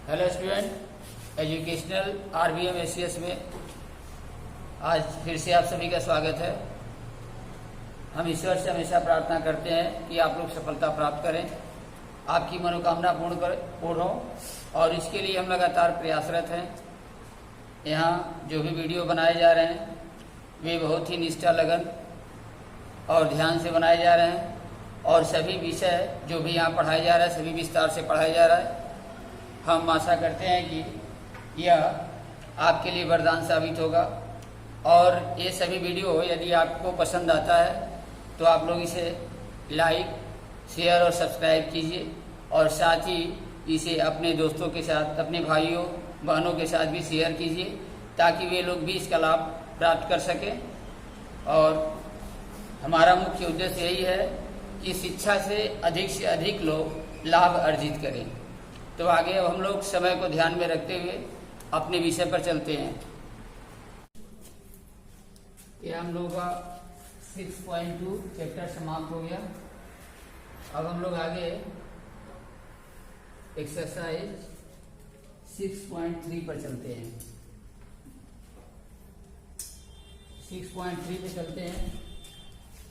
Hello student, educational RBM ACS में आज फिर से आप सभी का स्वागत है। हम ईश्वर से हमेशा प्रार्थना करते हैं कि आप लोग सफलता प्राप्त करें, आपकी मनोकामना पूर्ण हो और इसके लिए हम लगातार प्रयासरत हैं। यहाँ जो भी वीडियो बनाए जा रहे हैं वे बहुत ही निष्ठा, लगन और ध्यान से बनाए जा रहे हैं और सभी विषय जो भी यहाँ पढ़ाया जा रहा है सभी विस्तार से पढ़ाया जा रहा है। हम आशा करते हैं कि यह आपके लिए वरदान साबित होगा और ये सभी वीडियो यदि आपको पसंद आता है तो आप लोग इसे लाइक, शेयर और सब्सक्राइब कीजिए और साथ ही इसे अपने दोस्तों के साथ, अपने भाइयों बहनों के साथ भी शेयर कीजिए ताकि वे लोग भी इसका लाभ प्राप्त कर सकें। और हमारा मुख्य उद्देश्य यही है कि शिक्षा से अधिक लोग लाभ अर्जित करें। तो आगे अब हम लोग समय को ध्यान में रखते हुए अपने विषय पर चलते हैं। ये हम लोग का 6.2 चैप्टर समाप्त हो गया। अब हम लोग आगे एक्सरसाइज 6.3 पर चलते हैं। 6.3 पे चलते हैं,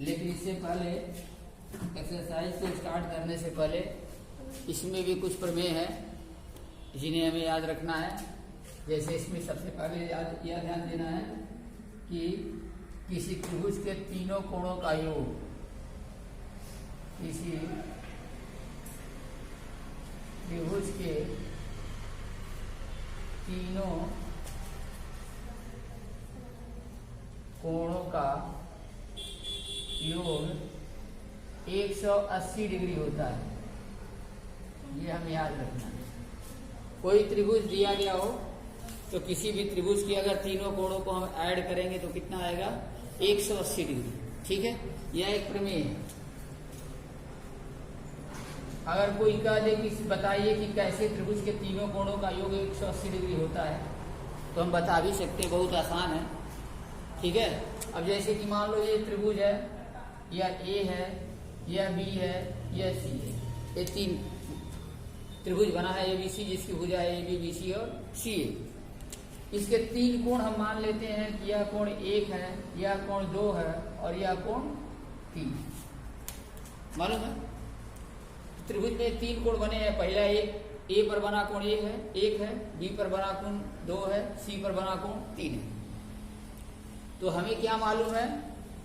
लेकिन इससे पहले एक्सरसाइज को स्टार्ट करने से पहले इसमें भी कुछ प्रमेय हैं जिन्हें हमें याद रखना है। जैसे इसमें सबसे पहले यह ध्यान देना है कि किसी त्रिभुज के तीनों कोणों का योग, किसी त्रिभुज के तीनों कोणों का योग 180 डिग्री होता है। ये हमें याद रखना है। कोई त्रिभुज दिया गया हो तो किसी भी त्रिभुज की अगर तीनों कोणों को हम ऐड करेंगे तो कितना आएगा? 180 डिग्री। ठीक है, यह एक प्रमेय है। अगर कोई कह दे कि बताइए कि कैसे त्रिभुज के तीनों कोणों का योग 180 डिग्री होता है, तो हम बता भी सकते हैं, बहुत आसान है। ठीक है, अब जैसे कि मान लो ये त्रिभुज है, या ए है, या बी है, या सी है। ये तीन त्रिभुज बना है एबीसी, जिसकी भुजा है ए बी, बी सी और सी ए। इसके तीन कोण हम मान लेते हैं कि यह कोण 1 है, यह कोण 2 है और यह कोण 3। मालूम है त्रिभुज में तीन कोण बने हैं। पहला ए पर बना कोण 1 है, बी पर बना कोण 2 है, सी पर बना कोण 3 है। तो हमें क्या मालूम है?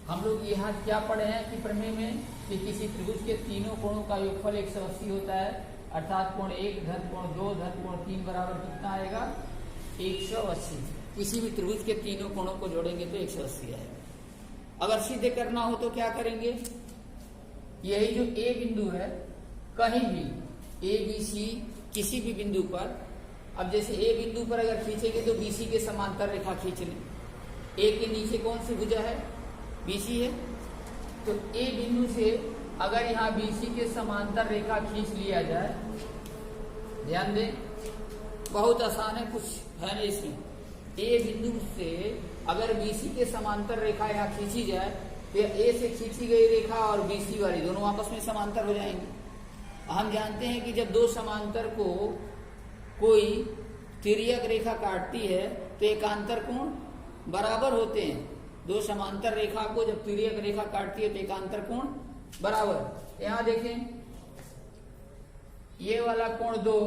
हम लोग यहाँ क्या पढ़े हैं कि प्रमेय में कि किसी त्रिभुज के तीनों कोणों का योगफल 180 होता है, अर्थात कोण 1 धन कोण 2 धन कोण 3 बराबर कितना आएगा? 180। किसी भी त्रिभुज के तीनों कोणों को जोड़ेंगे तो 180 आएगा। अगर सीधे करना हो तो क्या करेंगे? यही जो ए बिंदु है, कहीं भी ए बी सी किसी भी बिंदु पर, अब जैसे ए बिंदु पर अगर खींचेंगे तो बीसी के समांतर रेखा खींच लें। ए के नीचे कौन सी भुजा है? बीसी है। तो ए बिंदु से अगर यहाँ बीसी के समांतर रेखा खींच लिया जाए, ध्यान दें, बहुत आसान है, कुछ है नहीं इसमें। ए बिंदु से अगर बीसी के समांतर रेखा यहाँ खींची जाए तो ए से खींची गई रेखा और बीसी वाली दोनों आपस में समांतर हो जाएंगे। हम जानते हैं कि जब दो समांतर को कोई तिर्यक रेखा काटती है तो एकांतर कोण बराबर होते हैं। दो समांतर रेखा को जब तिर्यक रेखा काटती है तो एकांतर कोण बराबर। यहां देखें, ये वाला कोण 2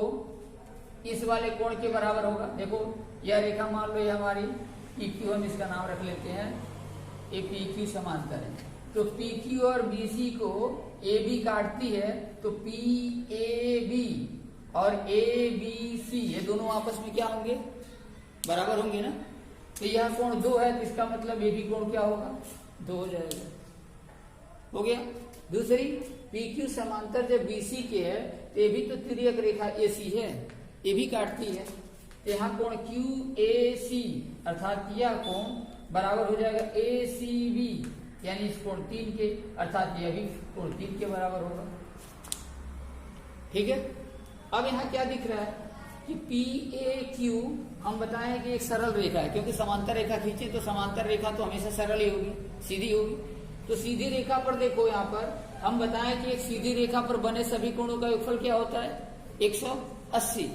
इस वाले कोण के बराबर होगा। देखो यह रेखा मान लो ये हमारी PQ, हम इसका नाम रख लेते हैं, ये PQ समांतर है। तो PQ और BC को AB काटती है तो PAB और ABC ये दोनों आपस में क्या होंगे? बराबर होंगे ना। तो यह कोण 2 है तो इसका मतलब ये भी कोण क्या होगा? 2 हो जाएगा। हो गया। दूसरी, PQ समांतर जब BC के है तो ये भी तो तिर्यक रेखा AC है, ये भी काटती है। तो यहाँ कोण QAC अर्थात यह कोण बराबर हो जाएगा ACB, यानी इस कोण 3 के, अर्थात यह भी कोण 3 के बराबर होगा। ठीक है। अब यहाँ क्या दिख रहा है कि PAQ हम बताएं कि एक सरल रेखा है, क्योंकि समांतर रेखा खींचे तो समांतर रेखा तो हमेशा सरल ही होगी, सीधी होगी। तो सीधी रेखा पर देखो, यहाँ पर हम बताएं कि एक सीधी रेखा पर बने सभी कोणों का योगफल क्या होता है? 180।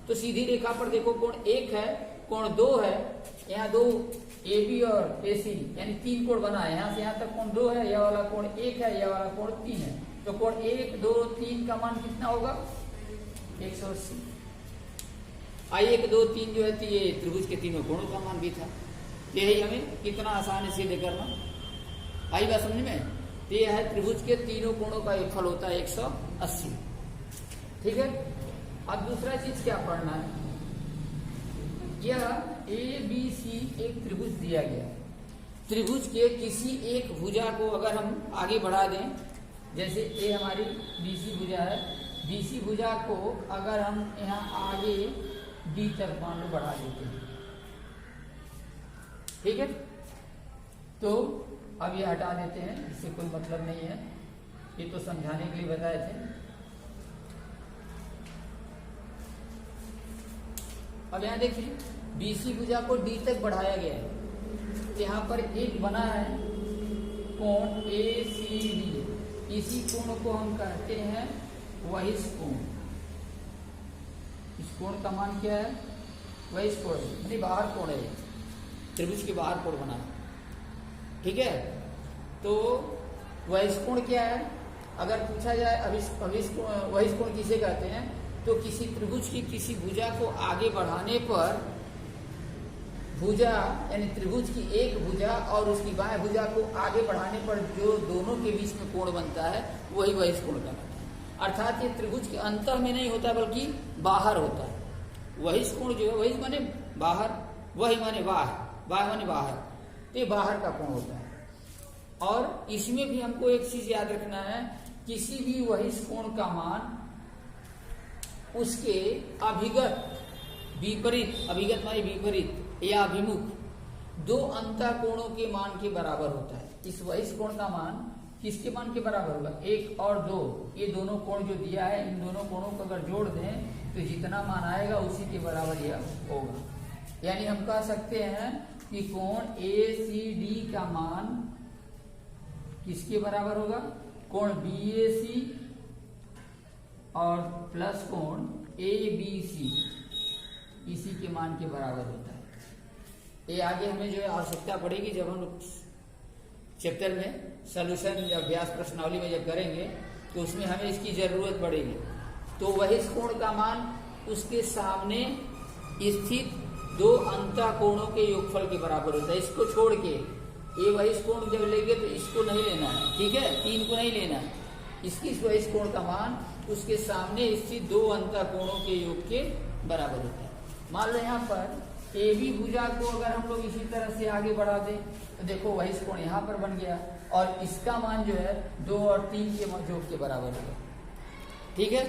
तो सीधी रेखा पर देखो कोण 1 है, कोण 2 है, यहाँ 2 AB और AC यानी 3 कोण बना है। यहाँ से यहाँ तक कोण 2 है, यह वाला कोण 1 है, यह वाला कोण 3 है। तो कोण 1, 2, 3 का मान कितना होगा? 180। आई 1, 2, 3 जो है तो ये त्रिभुज के तीनों कोणों का मान भी था। यही हमें कितना आसान है सिद्ध करना, आई बात समझ में? तो यह है त्रिभुज के तीनों कोणों का योगफल होता है 180। ठीक है। अब दूसरा चीज क्या पढ़ना है, यह ABC एक त्रिभुज दिया गया है। त्रिभुज के किसी एक भुजा को अगर हम आगे बढ़ा दें, जैसे ये हमारी BC भुजा है, BC भुजा को अगर हम यहाँ आगे D तक मान लो बढ़ा देते हैं, ठीक है। तो अब ये हटा देते हैं, इससे कोई मतलब नहीं है, ये तो समझाने के लिए बताए थे। अब यहाँ देखिए BC भुजा को D तक बढ़ाया गया है। यहाँ पर एक बना है कोण ACD, इसी कोण को हम कहते हैं वहिष कोण। इस कोण का मान क्या है? वहिष कोण, यानी बाहर कोण है, त्रिभुज के बाहर कोण बना है। ठीक है। तो वहिष कोण क्या है? अगर पूछा जाए वहिष कोण किसे कहते हैं, तो किसी त्रिभुज की किसी भुजा को आगे बढ़ाने पर भुजा यानी त्रिभुज की एक भुजा और उसकी बाएं भुजा को आगे बढ़ाने पर जो दोनों के बीच में कोण बनता है वही वहिष कोण कहलाता है। अर्थात ये त्रिभुज के अंतर में नहीं होता बल्कि बाहर होता है। वहिष कोण जो है, वहिष माने बाहर, वही माने बाहर, बाह्य माने बाहर, तो ये बाहर का कोण होता है। और इसमें भी हमको एक चीज याद रखना है, किसी भी वहिष कोण का मान उसके अभिगत विपरीत, अभिगत माने विपरीत या अभिमुख दो अंतःकोणों के मान के बराबर होता है। इस वहिष कोण का मान किसके मान के बराबर होगा? 1 और 2, ये दोनों कोण जो दिया है, इन दोनों कोणों को अगर जोड़ दें तो जितना मान आएगा उसी के बराबर यह होगा। यानी हम कह सकते हैं कि कोण ACD का मान किसके बराबर होगा? कोण BAC और प्लस कोण ABC इसी के मान के बराबर होता है। ये आगे हमें जो है आवश्यकता पड़ेगी जब हम चैप्टर में सॉल्यूशन या अभ्यास प्रश्नावली में जब करेंगे तो उसमें हमें इसकी जरूरत पड़ेगी। तो वहिष कोण का मान उसके सामने स्थित दो अंतःकोणों के योगफल के बराबर होता है। इसको छोड़ के ये वहिष कोण जब लेंगे तो इसको नहीं लेना है, ठीक है, 3 को नहीं लेना है। इसकी वहिष कोण का मान उसके सामने स्थित दो अंतःकोणों के योग के बराबर होता है। मान लो यहाँ पर AB भुजा को अगर हम लोग इसी तरह से आगे बढ़ा दें तो देखो वहिष कोण यहाँ पर बन गया और इसका मान जो है 2 और 3 के योग के बराबर होगा। ठीक है।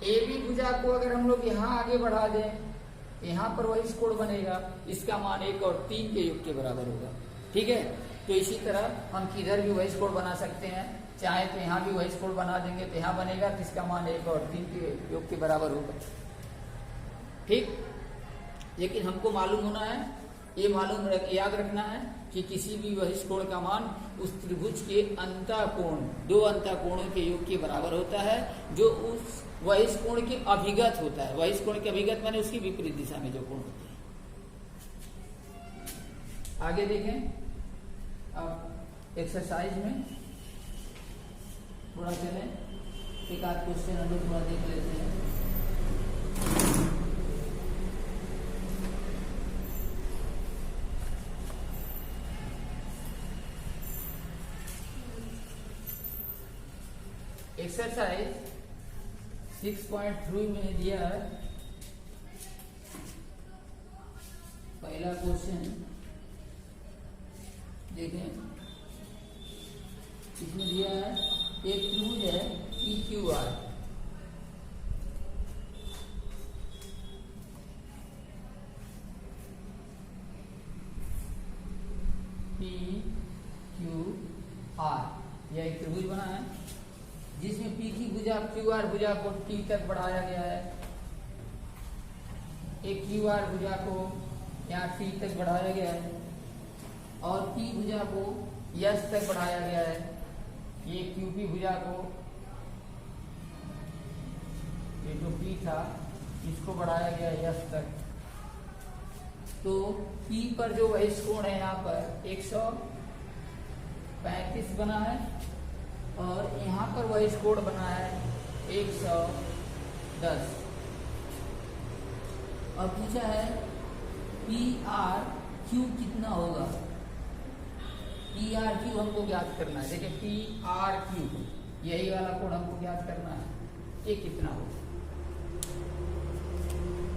AB भुजा को अगर हम लोग यहाँ आगे बढ़ा दें यहाँ पर वहिष कोण बनेगा, इसका मान 1 और 3 के योग के बराबर होगा। ठीक है। तो इसी तरह हम किधर भी वहिष कोण बना सकते हैं, चाहे तो यहाँ भी वहिष कोण बना देंगे तो यहाँ बनेगा, जिसका मान 1 और 3 के योग के बराबर होगा। ठीक। लेकिन हमको मालूम होना है, ये याद रखना है कि किसी भी वहिष कोण का मान उस त्रिभुज के अंतःकोण, दो अंतःकोणों के योग के बराबर होता है जो उस वहिष कोण के अभिगत होता है। वहिष कोण के अभिगत माने उसकी विपरीत दिशा में जो कोण होता है। आगे देखें, अब एक्सरसाइज में थोड़ा चलें, एक आध क्वेश्चन हम लोग थोड़ा देख लेते हैं। एक्सरसाइज 6.3 में दिया है पहला क्वेश्चन, देखें। इसमें दिया है एक त्रिभुज है PQR, PQR यह एक त्रिभुज बना है जिसमें P की भुजा QR भुजा को T तक बढ़ाया गया है, एक QR भुजा को यहाँ T तक बढ़ाया गया है और P भुजा को S तक बढ़ाया गया है। ये QP भुजा को, ये जो P था इसको बढ़ाया गया यस तक। तो P पर जो वही कोण है यहाँ पर 135 बना है और यहाँ पर वही कोण बना है 110। अब पूछा है PRQ कितना होगा। PRQ हमको ज्ञात करना है। देखिए PRQ यही वाला कोण हमको ज्ञात करना है, ये कितना होगा।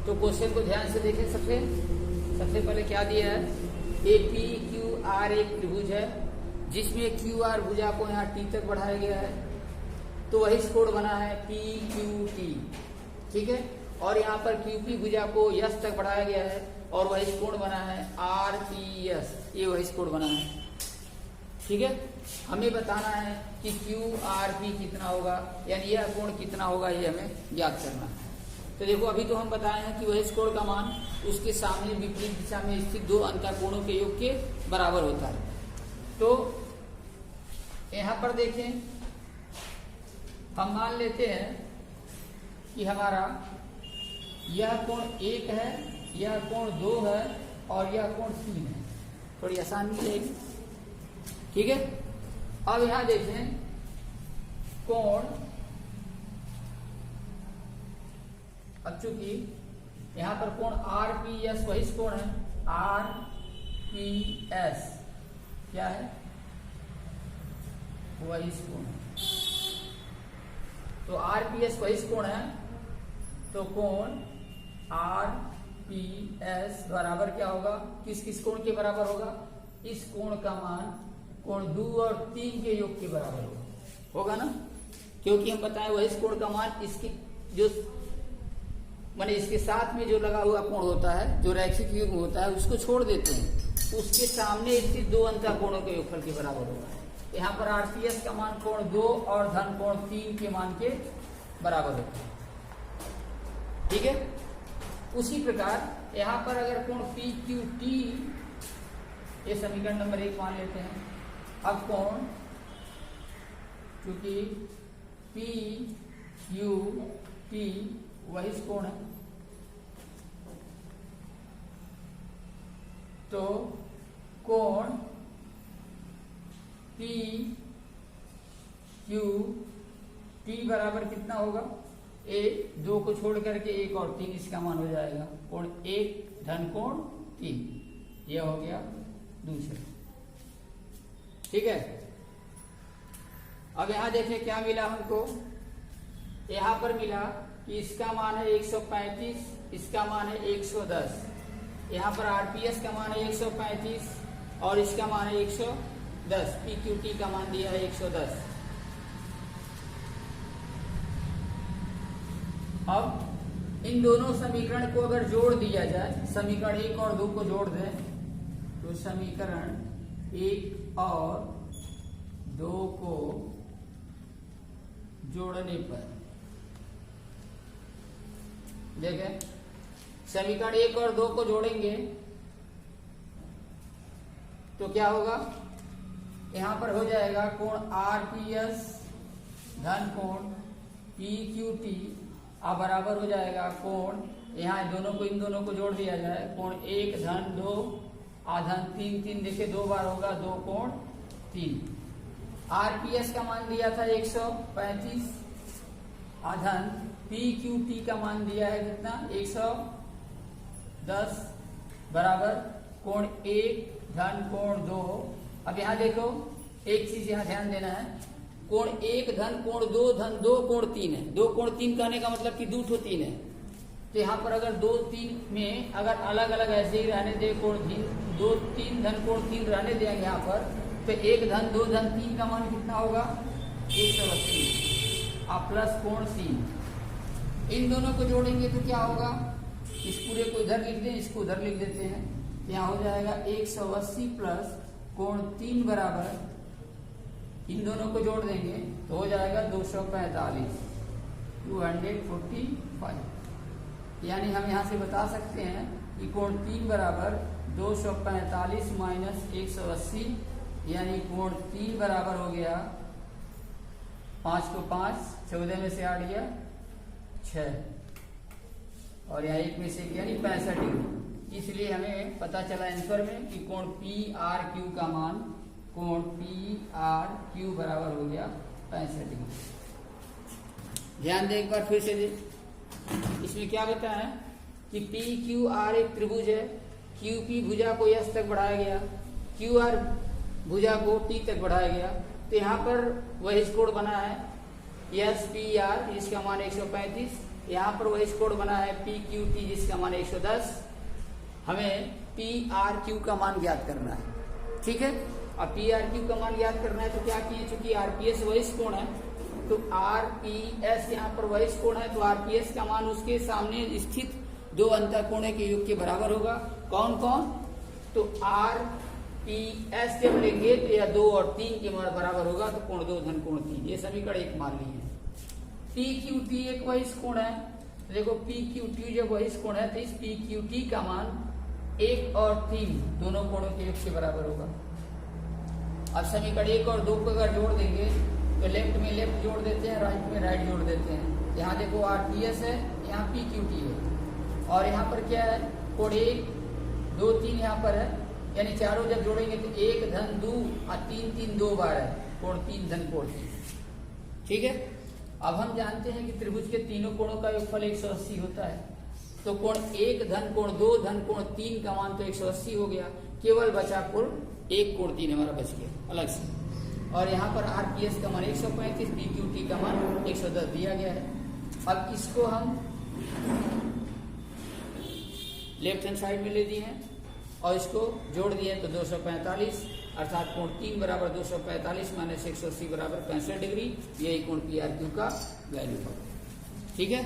तो क्वेश्चन को ध्यान से देखें। सबसे पहले क्या दिया है, APQR एक त्रिभुज है जिसमें QR भुजा को यहाँ T तक बढ़ाया गया है, तो वही कोण बना है PQT, ठीक है। और यहाँ पर QP भुजा को S तक बढ़ाया गया है और वही कोण बना है RPS, ये वही कोण बना है, ठीक है। हमें बताना है कि QRP कितना होगा, यानी यह कोण कितना होगा, ये हमें ज्ञात करना है। तो देखो अभी तो हम बताए हैं कि वही कोण का मान उसके सामने विपरीत दिशा में स्थित दो अंतःकोणों के योग के बराबर होता है। तो यहाँ पर देखें, हम मान लेते हैं कि हमारा यह कोण 1 है, यह कोण 2 है और यह कोण 3 है। थोड़ी आसानी रहेगी, ठीक है। अब यहां देखें कोण, अब चूंकि यहां पर कोण RPS वही कोण है, RPS क्या है, वही कोण है। तो RPS वही कोण है, तो कोण RPS बराबर क्या होगा, किस किस कोण के बराबर होगा, इस कोण का मान कोण 2 और 3 के योग के बराबर होगा ना, क्योंकि हम बताएं वही कोण का मान इसकी जो माने इसके साथ में जो लगा हुआ कोण होता है, जो रैखिक युग्म होता है, उसको छोड़ देते हैं, उसके सामने स्थित दो अंतःकोणों के योगफल के बराबर होगा। यहाँ पर RPS का मान कोण 2 और धन कोण 3 के मान के बराबर होता है, ठीक है। उसी प्रकार यहाँ पर अगर कोण PQT, ये समीकरण नंबर 1 मान लेते हैं। अब कोण क्योंकि PQT वही कोण है, तो कोण PQT बराबर कितना होगा, 2 को छोड़ करके 1 और 3 इसका मान हो जाएगा कोण 1 धन कोण 3, यह हो गया दूसरा, ठीक है। अब यहां देखें क्या मिला हमको, यहां पर मिला कि इसका मान है 135, इसका मान है 110। यहाँ पर RPS का मान है 135 और इसका मान है 110, PQT का मान दिया है 110। अब इन दोनों समीकरण को अगर जोड़ दिया जाए, समीकरण 1 और 2 को जोड़ दें, तो समीकरण 1 और 2 को जोड़ने पर देखें, समीकरण 1 और 2 को जोड़ेंगे तो क्या होगा, यहां पर हो जाएगा कोण RPS धन कोण PQT अब बराबर हो जाएगा कोण, यहाँ इन दोनों को जोड़ दिया जाए, कोण 1 धन 2 आधन 3, 3 देखिए 2 बार होगा, 2 कोण 3। RPS का मान दिया था 135 आधन PQT का मान दिया है कितना, 110 बराबर कोण 1 धन कोण 2। अब यहाँ देखो एक चीज यहाँ ध्यान देना है, कोण 1 धन कोण 2 धन 2 कोण 3 है। 2 कोण 3 कहने का मतलब कि 2 ठो 3 है, तो यहाँ पर अगर 2 3 में अगर अलग अलग ऐसे ही रहने दे, कोण 2 3 धन कोण 3 रहने देंगे यहाँ पर, तो 1 धन 2 धन 3 का मान कितना होगा, 180 और प्लस कोण 3। इन दोनों को जोड़ेंगे तो क्या होगा, इस पूरे को इधर लिख दें, इसको उधर लिख देते हैं, यहाँ हो जाएगा 180 प्लस कोण 3 बराबर, इन दोनों को जोड़ देंगे तो हो जाएगा 245, 245। यानी हम यहाँ से बता सकते हैं कि कोण 3 बराबर 245 माइनस 180, यानी कोण 3 बराबर हो गया 5 को 5, 14 में से 8 गया 6, और यहाँ 1 में से यानी 65 डिग्री। इसलिए हमें पता चला आंसर में कि कोण पी आर क्यू का मान, कोण पी आर क्यू बराबर हो गया 65 डिग्री। ध्यान दें एक बार फिर से इसमें क्या बताया है कि पी क्यू आर एक त्रिभुज है, क्यू पी भुजा को एस तक बढ़ाया गया, क्यू आर भुजा को टी तक बढ़ाया गया। तो यहाँ पर वही कोण बना है एस पी आर जिसका मान 135, यहाँ पर वही कोण बना है पी क्यू टी जिसका मान 110। हमें पी आर क्यू का मान ज्ञात करना है, ठीक है। अब पी आर क्यू का मान ज्ञात करना है तो क्या किए, चूंकि आरपीएस वही कोण है तो आरपीएस यहाँ पर वही कोण है तो आरपीएस का मान उसके सामने स्थित दो अंतःकोणों के योग के बराबर होगा। कौन कौन, तो आरपीएस जब लेंगे तो यह 2 और 3 के बराबर होगा तो कोण 2 धन कोण 3, ये समीकरण 1 मान ली है। पी क्यू टी एक वही कोण है, देखो पी क्यू टी जब वही कोण है तो इस पी क्यू टी का मान 1 और 3 दोनों कोणों के योग के बराबर होगा। अब समीकरण 1 और 2 को अगर जोड़ देंगे तो लेफ्ट में लेफ्ट जोड़ देते हैं, राइट में राइट जोड़ देते हैं। यहाँ देखो आरपीएस है, यहाँ पी क्यू टी है और यहाँ पर क्या है कोण 1 2 3 यहाँ पर है, यानी चारों जब जोड़ेंगे तो 1 धन 2 और 3 3 2 बार है कोण 3 धन कोण 3, ठीक है। अब हम जानते हैं कि त्रिभुज के तीनों कोणों का योगफल 180 होता है, तो कोण 1 धन कोण 2 धन कोण 3 का मान तो 180 हो गया, केवल बचा कोण 1 कोण 3 हमारा बच गया अलग से। और यहाँ पर आरपीएस का मान 135, पीक्यूटी का मान 110 दिया गया है। अब इसको हम लेफ्ट हैंड साइड में ले दिए हैं और इसको जोड़ दिए तो 245, अर्थात कोण 3 बराबर 245 माइनस 180 बराबर 65 डिग्री, यही कोण पी आर क्यू का वैल्यू होगा, ठीक है।